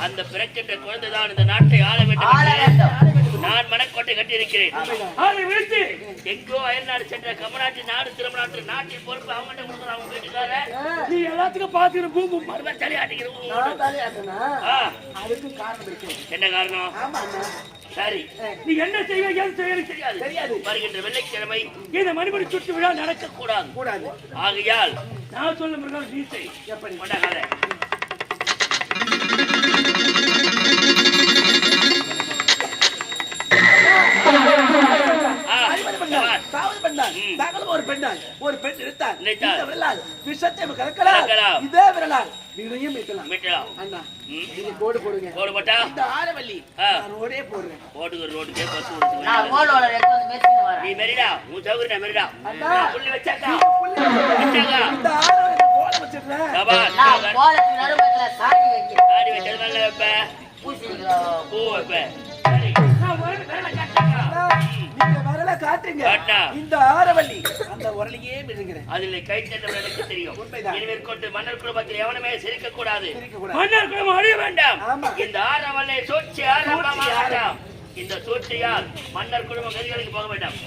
அந்த பிறக்கின்ற குழந்தைதான் இந்த நாட்டை ஆள வேண்டும். நான் மனக்கோட்டை கட்டியிருக்கிறேன். எங்கோ அயல்நாடு சென்ற கமநாட்டு நாடு திருமணாட்டு நாட்டின் பொறுப்பு அவங்க கொடுக்குறாங்க. நீ எல்லாத்துக்கும் பாத்துக்கிற பூமி தலையாட்டிக்கிறோம். என்ன காரணம்? சரி, நீ என்ன செய்வீங்க தெரியாது. வருகின்ற வெள்ளிக்கிழமை இந்த மணிமணி சுற்று விழா நடக்க கூடாது. ஆகையால் நான் சொல்ல முடியும் நீ செய். எப்படி கொண்டாட ஒரு பெண் எடுத்தார். விஷத்தை கலக்கலாம். இதே விரலால் நீரையும் மீட்டலாம். அண்ணா நீங்க கோடு போடுங்க. கோடு போட்டா இந்த ஆரவள்ளி நான் ரோடே போடுறேன். ரோடுக்கே பஸ் ஓடுது. நான் மோளோட எடுத்து வந்து மேய்ச்சிட்டு வரேன். நீ மெரிடா, உன் சௌகரிய மெரிடா. புள்ளி வச்சாக்கா. இந்த ஆரவள்ளி கோல வச்சிடுறேன். நான் கோலத்துக்கு நடுவுல சாடி வைக்கிறேன். சாடி வச்சது மேல வைப்ப. பூ வைப்ப. சரி, நான் வரல காட்டுங்க. நீங்க வரல காட்டுங்க. இந்த ஆரவள்ளி அந்த உரலையே விழுங்குறேன். அதிலே கை தட்டவர்கள் எனக்கு தெரியும். இனிமேல் கொண்டு மன்னர் குடும்பத்தில் எவனுமே சிரிக்க கூடாது. மன்னர் குடும்பம் அழிய வேண்டாம். இந்த ஆரவள்ளி சூழ்ச்சி ஆரம்பமாகட்டும். இந்த சூழ்ச்சியால் மன்னர் குடும்பம் கதிகளுக்கு போக வேண்டாம்.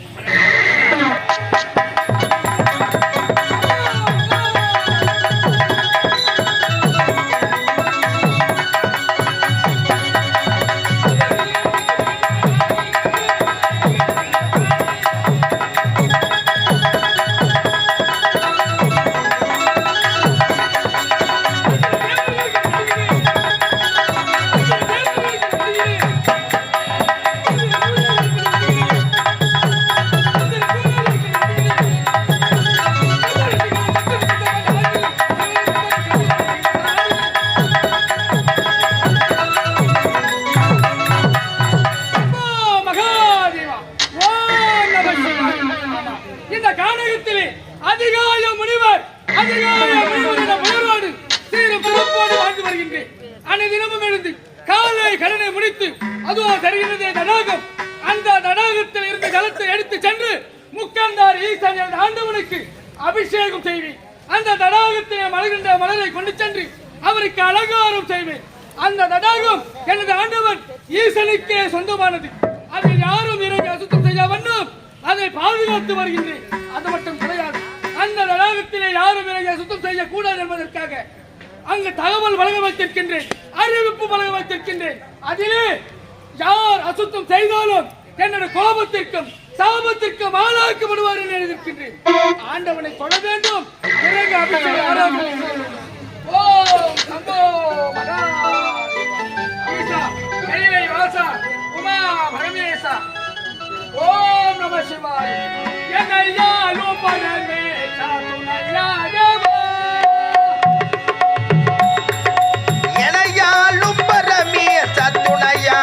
அபிஷேகம் செய்வேன். அந்த தடாகத்தை மலர்கின்ற மலரை கொண்டு சென்று அவருக்கு அலங்காரம் செய்வேன். அந்த தடாகம் எனது ஆண்டவன் ஈசனுக்கே சொந்தமானது. அதை யாரும் இறங்கி அசுத்தம் செய்ய வேண்டும். அதை பாதுகாத்து வருகின்றேன். அது மட்டும் கிடையாது, அந்த தடாகத்திலே யாரும் இறங்கி அசுத்தம் செய்யக்கூடாது என்பதற்காக அங்கு தகவல் வழங்க வைத்திருக்கின்றேன், அறிவிப்பு வழங்க வைத்திருக்கின்றேன். அதிலே யார் அசுத்தம் செய்தாலும் என்னோட கோபத்திற்கும் சாபத்திற்கும் ஆளாக்கப்படுவார் என்று எழுதியிருக்கின்றேன். ஆண்டவனை தொழ வேண்டும். பிறகு அபிஷேகம் ஓம் சம்போ மகா ஈசா கைலை வாசா உமா பரமேசா ஓம் நம சிவாய என்னையா லோபரமேசா துணையா தேவா என்னையா லோபரமேசா துணையா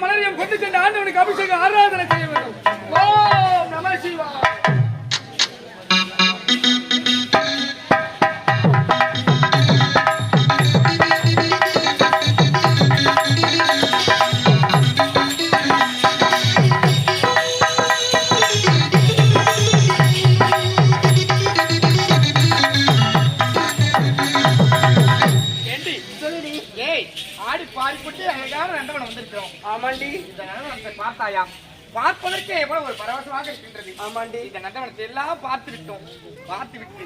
மலரையும் கொண்டு சென்று ஆண்டவனுக்கு அபிஷேகம் ஆராதனை செய்ய வேண்டும். ஓம் நம சிவாய. ஆடி பாடிப்பட்டு அழகான நந்தவனம் வந்திருக்கிறோம். ஆமாண்டி, இந்த நந்தவனத்தை பார்த்தாயா? பார்ப்பதற்கே எவ்வளவு ஒரு பரவசமாக இருக்கின்றது. ஆமாண்டி, இந்த நந்தவனத்தை எல்லாம் பார்த்து விட்டோம். பார்த்து விட்டு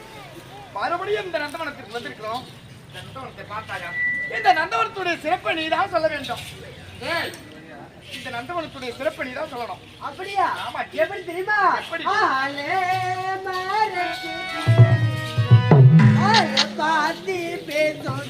மறுபடியும் இந்த நந்தவனத்திற்கு வந்திருக்கிறோம். இந்த நந்தவனத்தை பார்த்தாயா? இந்த நந்தவனத்துடைய சிறப்பை நீ தான் சொல்ல வேண்டும். இந்த நந்தவனத்துடைய சிறப்பை நீ தான் சொல்லணும். அப்படியா? ஆமா. எப்படி தெரியுமா? எப்படி? பார்த்து பேசும்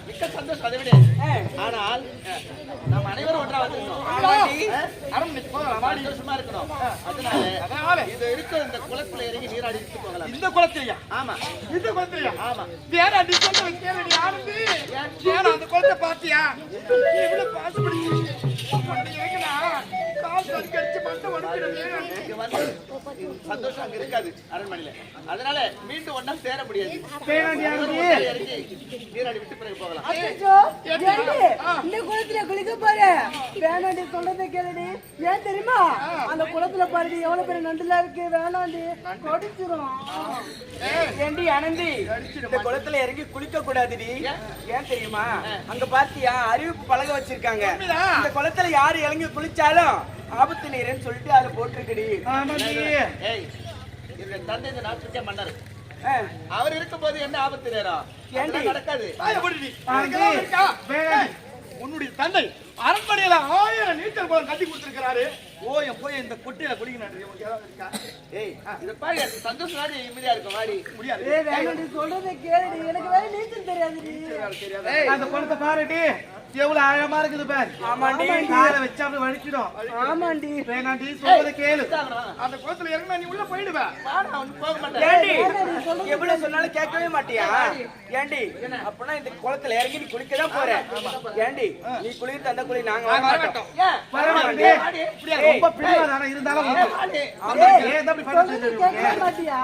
மிக்க சந்தோஷம் அதை விட. ஆனால் நாம் அனைவரும் ஒன்றா வந்திருக்கோம். சந்தோஷமா இருக்கணும். அதனால இது இருக்கிற இந்த குளத்துல இறங்கி நீராடி விட்டு போகலாம். இந்த குளத்திலையா? ஆமா, இந்த குளத்திலையா? ஆமா. வேற அடி சொல்ல கேளடி ஆனந்தி. ஏன் அந்த குளத்தை பாத்தியா? இவ்வளவு பாசு பிடிச்சு கால் கடிச்சு மண்ட வடிக்கிறது. சந்தோஷம் அங்க இருக்காது அரண்மனையில. அதனால மீண்டும் ஒண்ணா சேர முடியாது. நீராடி விட்டு பிறகு போகலாம். இந்த குளத்துல குளிக்க பாரு. வேணாண்டி சொல்றதை கேளுடி. ஏன் தெரியுமா? அந்த குளத்துல பாருடி எவ்வளவு பேர் நண்டுல இருக்கு. வேணாண்டி கடிச்சிரும். ஏண்டி ஆனந்தி, இந்த குளத்துல இறங்கி குளிக்க கூடாதுடி. ஏன் தெரியுமா? அங்க பாத்தியா அறிவிப்பு பலக வச்சிருக்காங்க. இந்த குளத்துல யாரு இறங்கி குளிச்சாலும் ஆபத்து நீர்ன்னு சொல்லிட்டு அதுல போட்டிருக்குடி. இந்த தந்தை இந்த நாட்டுக்கே மன்னர். அவர் இருக்கும் போது என்ன ஆபத்து நேரம் நடக்காது. உன்னுடைய தந்தை அரண்மனையில 1000 நீச்சல் குளம் கட்டி கொடுத்திருக்கிறாரு. போய் இந்த குட்டையில குடிக்கணும். உனக்கு ஏதாவது இருக்கா? ஏய், இத பாரு, சந்தோஷம் வாடி, நிம்மதியா இருக்கும் வாடி. முடியாது. ஏய் வேணாண்டி சொல்றதை கேளுடி, எனக்கு வேற நீச்சல் தெரியாதுடி. ஏய், அந்த குளத்தை பாருடி, எவ்வளவு ஆழமா இருக்குது பாரு. ஆமாண்டி. காலை வச்சு அப்படி வலிச்சிடும். ஆமாண்டி. வேணாண்டி, சொல்றதை கேளு. அந்த குளத்துல இறங்கினா நீ உள்ள போயிடுவ. போக மாட்டேன். ஏண்டி எவ்வளவு சொன்னாலும் கேட்கவே மாட்டியா? ஏண்டி அப்பனா இந்த குளத்துல இறங்கி நீ குளிக்க தான் போற. ஏண்டி நீ குளிக்க அந்த குளி நாங்க வர மாட்டோம். பரவாயில்லை. இப்படியா ரொம்ப பிடிவாதான இருந்தாலும் ஏன் அப்படி பண்ணிட்டு கேட்க மாட்டியா?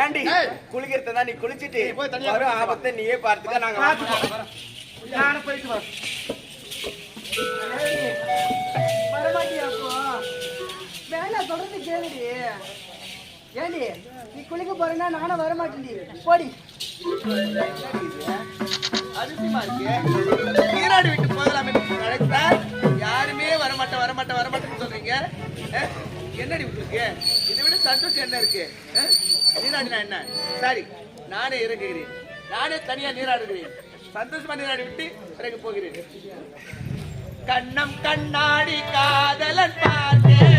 ஏண்டி குளிக்கிறத நீ குளிச்சிட்டு வரும் ஆபத்தை நீயே பார்த்துக்க. நாங்க பாத்துக்கோ. நானே போயிட்டு வரேன். வரமாட்டியா அப்போ? வேணா சொல்றதை கேளுடி. ஏண்டி நீ குளிக்க போறேன்னா நானும் வரமாட்டேன்டி. போடி. அதிசயமா இருக்கு. நீராடி விட்டு போகலாம் என்று அழைத்தார். யாருமே வரமாட்டேன்னு சொல்றீங்க. என்னடி உங்களுக்கு இதை விட சந்தோஷம் என்ன இருக்கு? நீராடினா என்ன? சரி, நானே இறங்குகிறேன். நானே தனியா நீராடுகிறேன். சந்தோஷமா நீராடி விட்டு பிறகு போகிறேன். கண்ணம் கண்ணாடி காதலன் பார்த்தேன்.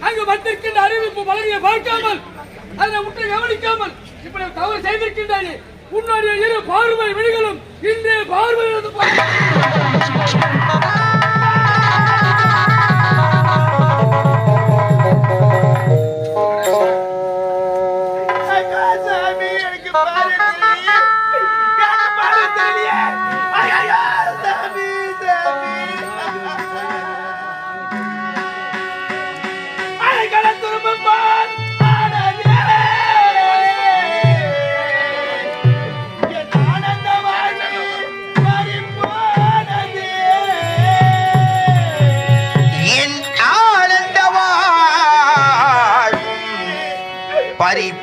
அங்கு வந்திருக்கின்ற அறிவிப்பு பலகையை பார்க்காமல் அதை உற்று கவனிக்காமல் இப்படி தவறு செய்திருக்கின்றாயே. உன்னுடைய இரு பார்வை விழிகளும் இன்றே பார்வை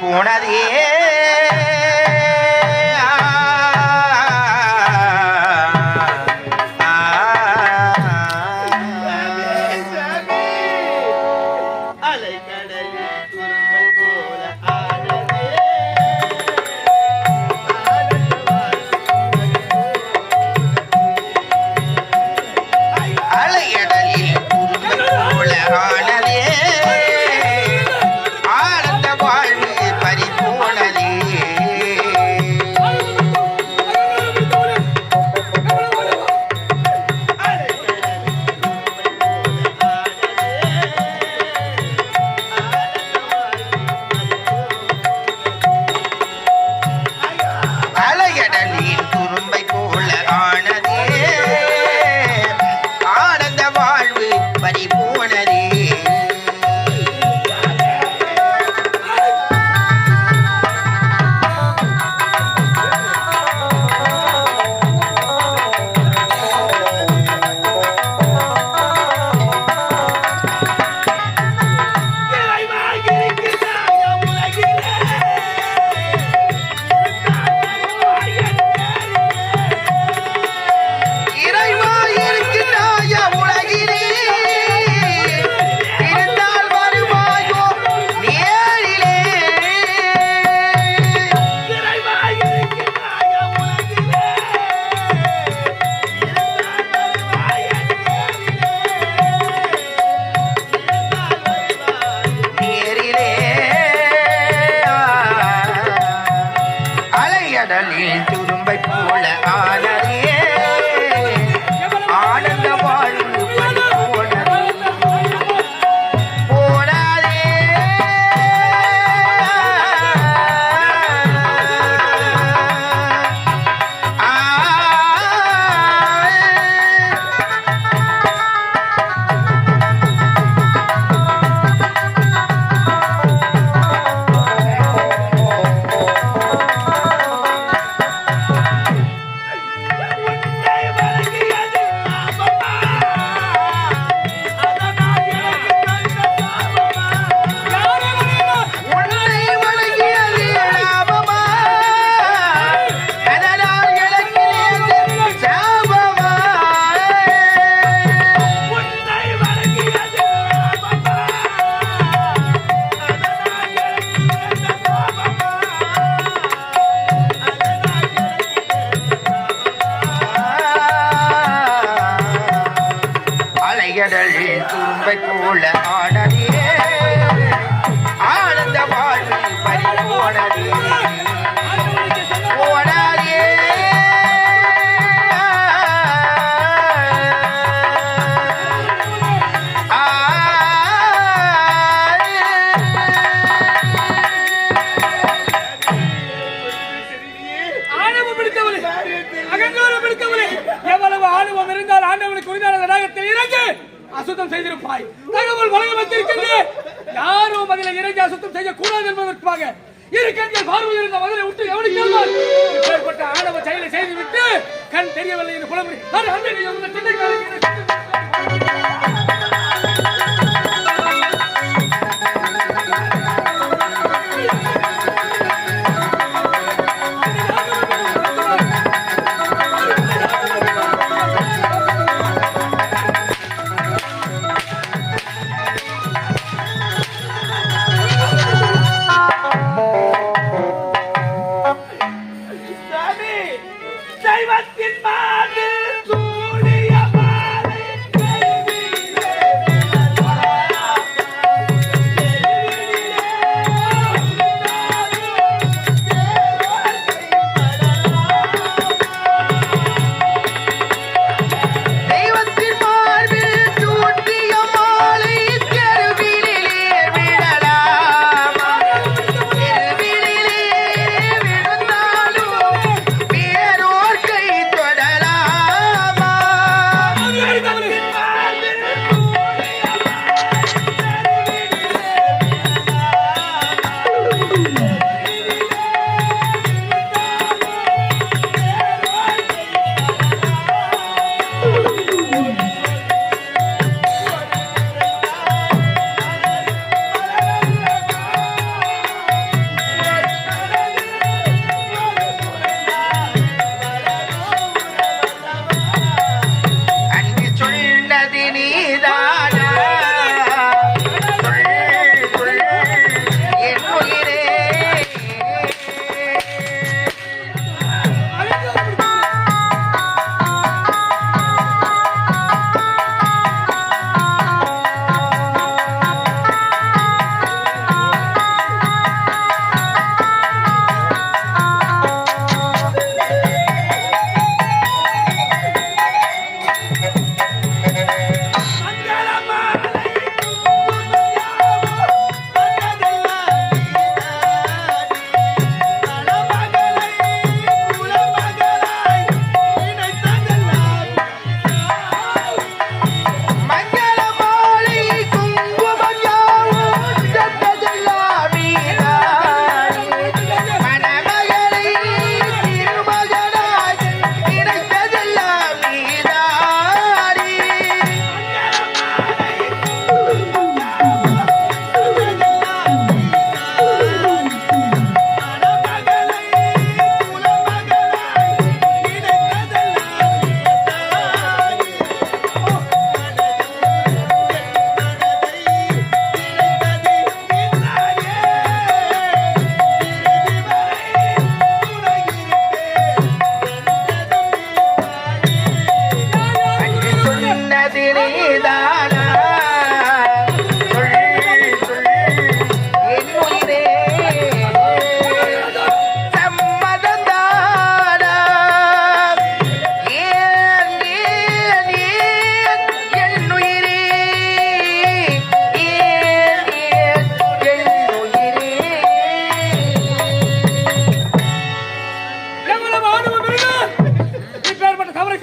போனதே அலையடலில் போல ஆனதே ஆனந்த வாழ்வு பறிபோனதே அலையடலில் துரும்பை போல ஆனதே ஆனந்த வாழ்வு பறிபோனதே இறைவா இருக்கின்றாய உலகிலே இருந்தால் வருவாயோ நேரிலே நேரிலே அலையடலில் துரும்பை போல ஆனதே ஆனந்த வாழ்வு பறிபோனதே போனதே உன்னை வணங்கியது லாபமா அதனால் எனக்கு நேர்ந்த சாபமா அலையடலில் துரும்பை போல ஆனதே ஆனந்த வாழ்வு பறிபோனதே போனதே ஆணவம் பிடித்தவளே, அகங்காரம் பிடித்தவளே, எவ்வளவு ஆணவம் இருந்தால் ஆண்டவனுக்கு உரிதான தடாகத்தில் இறங்கு அசுத்தம் செய்திருப்பாய். தகவல் வழங்க வந்திருக்கிறது. யாரும் அதில் இறங்கி அசுத்தம் செய்யக்கூடாது என்பதற்காக இரு கண்கள் பார்வை இருந்த மதுரை விட்டு எவனுக்கு இப்பேற்பட்ட ஆணவ செயலை செய்துவிட்டு கண் தெரியவில்லை என்று புலம்புரி தெய்வத்தின் மாது சூடிய மாலை தெய்வத்தின் மார்பில் சூட்டிய மாலை தெருவிலே விடலாமா தெருவிலே விழுந்தாலும் வேறோர் கை தொடலாமா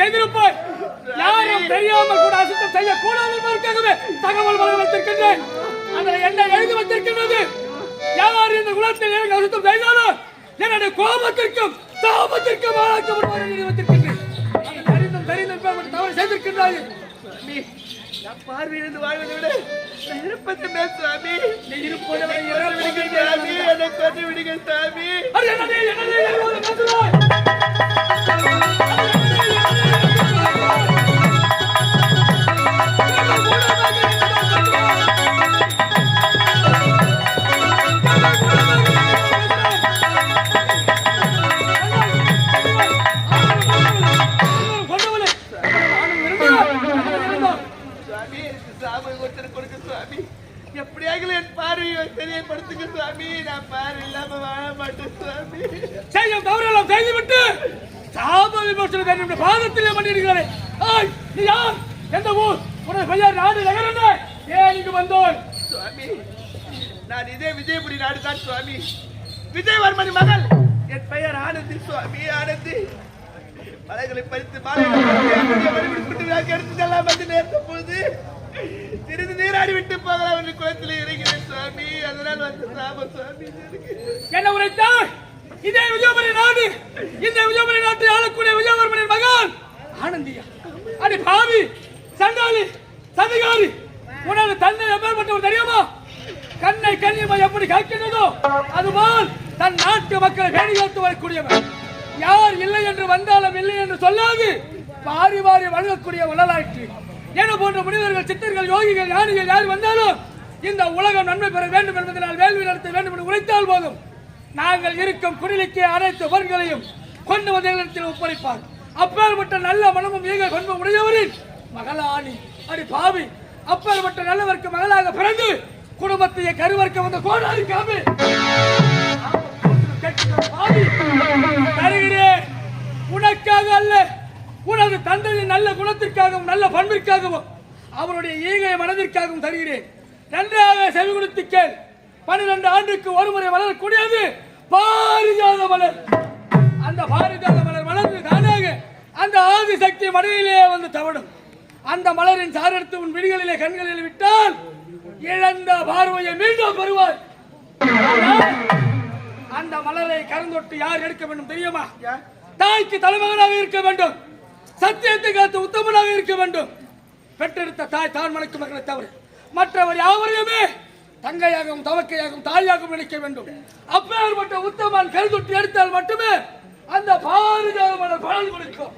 செய்திருப்பாய். யாரும் தெரியாமல் கூட அசுத்தம் செய்யக்கூடாது என்பதற்காகவே தகவல் வழங்க வைத்திருக்கின்றேன். அதில் என்ன எழுதி வைத்திருக்கின்றது? யார் இந்த குலத்தில் எனக்கு அசுத்தம் செய்தாலும் என்னுடைய கோபத்திற்கும் தாபத்திற்கும் ஆளாக்கப்படுவார் என்று எழுதி வைத்திருக்கின்றேன். தெரிந்தும் தவறு செய்திருக்கின்றார்கள். நான் பார்வையிலிருந்து வாழ்வதை விட நான் இருப்பதை மேல் சுவாமி. நீ இருப்பதை விட என்னை விடுங்க சாமி, என்னை கொண்டு விடுங்க சாமி. அது என்னது எழுதுவது பேசுகிறாய்? சுவாமி, எனக்கு சாபம் ஒருத்தர் கொடுக்க சுவாமி. எப்படியாவது என் பார்வையை தெரியப்படுத்துங்க சுவாமி. நான் பார்வை இல்லாம வாழ மாட்டேன் சுவாமி. செய்யும் தவறெல்லாம் செய்துவிட்டு சாப விமோசனம் என்னுடைய பாதத்திலே பண்ணியிருக்கிறேன். நீ யார்? எந்த ஊர்? உனது பெயர் நாடு நகர் என்ன? ஏன் இங்கு வந்தோய்? சுவாமி, நான் இதே விஜயபுரி நாடு தான் சுவாமி. விஜயவர்மன் மகள். என் பெயர் ஆனந்தி சுவாமி, ஆனந்தி. மலைகளை பறித்து எடுத்துதெல்லாம் வந்து நேர்ந்த பொழுது சிறிது நீராடி விட்டு போகலாம் என்று குளத்தில் இறங்கினேன் சுவாமி. அதனால் வந்து சாபம் சுவாமி. என்ன உரைத்தாய்? இதே விஜயபுரி நாடு, இந்த விஜயபுரி நாட்டை ஆளக்கூடிய விஜயவர்மனின் மகன் ஆனந்தியா? அடி பாவி, சண்டாளி, சதிகாரி, உனது தன்னை எப்பேற்பட்டவர் தெரியுமா? கண்ணை கண்ணியமா எப்படி காக்கின்றதோ அதுபோல் தன் நாட்டு மக்களை பேணி காத்து வரக்கூடியவர். யார் இல்லை என்று வந்தாலும் இல்லை என்று சொல்லாது வாரி வாரி வழங்கக்கூடிய வள்ளலாயிற்று. என போன்ற முனிவர்கள், சித்தர்கள், யோகிகள், ஞானிகள் யார் வந்தாலும் இந்த உலகம் நன்மை பெற வேண்டும் என்பதனால் வேள்வி நடத்த வேண்டும் என்று உரைத்தால் போதும் நாங்கள் இருக்கும் குடிலுக்கு அனைத்து பொருட்களையும் கொண்டு வந்து எங்களிடத்தில் ஒப்படைப்பார். அப்பேற்பட்ட நல்ல மனமும் ஈக கொண்டு உடையவரின் மகளாணி. அடி பாவி, அப்பேற்பட்ட நல்லவருக்கு மகளாக பிறந்து குடும்பத்தையே கருவறுக்க வந்த கோடாரி காமி தருகிறேன். உனக்காக அல்ல, உனது தந்தையின் நல்ல குணத்திற்காகவும் நல்ல பண்பிற்காகவும் அவருடைய ஈகை மனதிற்காகவும் தருகிறேன். நன்றாக செவி கொடுத்து கேள். 12 ஆண்டுக்கு ஒரு முறை வளரக்கூடியது பாரிஜாத மலர். அந்த பாரிஜாத மலர் வளர்ந்து தானாக அந்த ஆதிசக்தி மடியிலே வந்து தவடும். அந்த மலரின் சாரெடுத்து உன் விழிகளிலே கண்களில் விட்டால் இழந்த பார்வையை மீண்டும் பெறுவாய். அந்த மலரை கருந்தொட்டு யார் எடுக்க வேண்டும் தெரியுமா? தாய்க்கு தலைமகனாக இருக்க வேண்டும், சத்தியத்தை காத்து உத்தமனாக இருக்க வேண்டும். பெற்றெடுத்த தாய் தான் மணக்கும் மக்களை தவிர மற்றவர் யாவரையுமே தங்கையாகவும் தவக்கையாகவும் தாயாகவும் நினைக்க வேண்டும். அப்பேற்பட்ட உத்தமன் கருந்தொட்டு எடுத்தால் மட்டுமே அந்த பாரிஜாத மலர் பலன் கொடுக்கும்.